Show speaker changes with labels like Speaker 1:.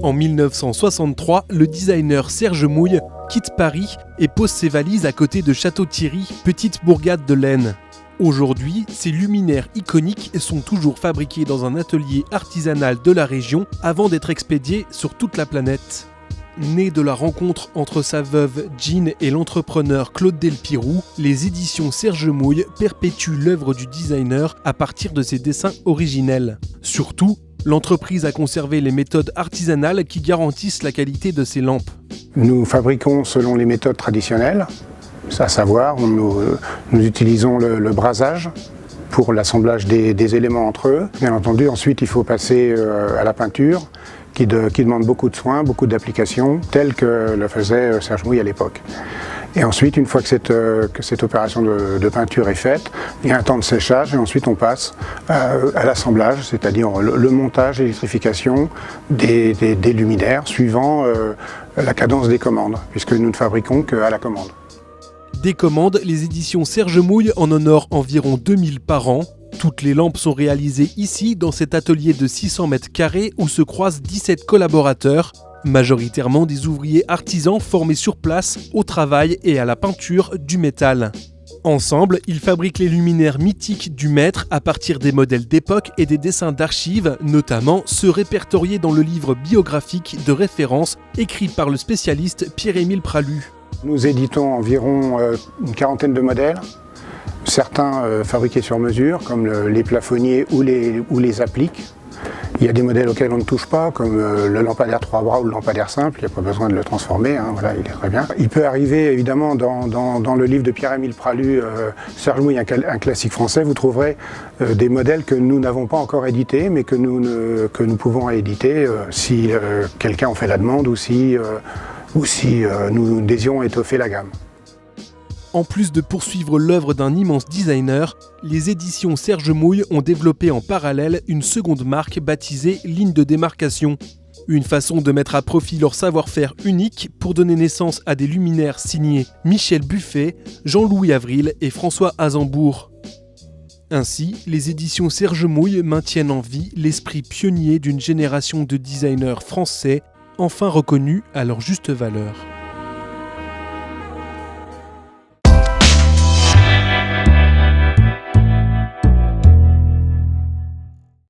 Speaker 1: En 1963, le designer Serge Mouille quitte Paris et pose ses valises à côté de Château-Thierry, petite bourgade de l'Aisne. Aujourd'hui, ces luminaires iconiques sont toujours fabriqués dans un atelier artisanal de la région avant d'être expédiés sur toute la planète. Né de la rencontre entre sa veuve Jean et l'entrepreneur Claude Delpirou, les éditions Serge Mouille perpétuent l'œuvre du designer à partir de ses dessins originels. Surtout, l'entreprise a conservé les méthodes artisanales qui garantissent la qualité de ses lampes.
Speaker 2: Nous fabriquons selon les méthodes traditionnelles, à savoir nous utilisons le brasage pour l'assemblage des éléments entre eux. Bien entendu, ensuite il faut passer à la peinture qui demande beaucoup de soins, beaucoup d'applications, telles que le faisait Serge Mouille à l'époque. Et ensuite, une fois que cette opération de peinture est faite, il y a un temps de séchage et ensuite on passe à l'assemblage, c'est-à-dire le montage, l'électrification des luminaires suivant la cadence des commandes, puisque nous ne fabriquons qu'à la commande.
Speaker 1: Des commandes, les éditions Serge Mouille en honorent environ 2000 par an. Toutes les lampes sont réalisées ici, dans cet atelier de 600 m² où se croisent 17 collaborateurs, majoritairement des ouvriers artisans formés sur place au travail et à la peinture du métal. Ensemble, ils fabriquent les luminaires mythiques du maître à partir des modèles d'époque et des dessins d'archives, notamment ceux répertoriés dans le livre biographique de référence écrit par le spécialiste Pierre-Émile Pralu.
Speaker 2: Nous éditons environ une quarantaine de modèles, certains fabriqués sur mesure, comme les plafonniers ou les appliques. Il y a des modèles auxquels on ne touche pas, comme le lampadaire 3 bras ou le lampadaire simple, il n'y a pas besoin de le transformer, voilà, il est très bien. Il peut arriver évidemment dans le livre de Pierre-Émile Pralu, Serge Mouille, un classique français, vous trouverez des modèles que nous n'avons pas encore édités, mais que nous pouvons éditer si quelqu'un en fait la demande ou si nous désirons étoffer la gamme.
Speaker 1: En plus de poursuivre l'œuvre d'un immense designer, les éditions Serge Mouille ont développé en parallèle une seconde marque baptisée Ligne de démarcation. Une façon de mettre à profit leur savoir-faire unique pour donner naissance à des luminaires signés Michel Buffet, Jean-Louis Avril et François Azembourg. Ainsi, les éditions Serge Mouille maintiennent en vie l'esprit pionnier d'une génération de designers français enfin reconnus à leur juste valeur.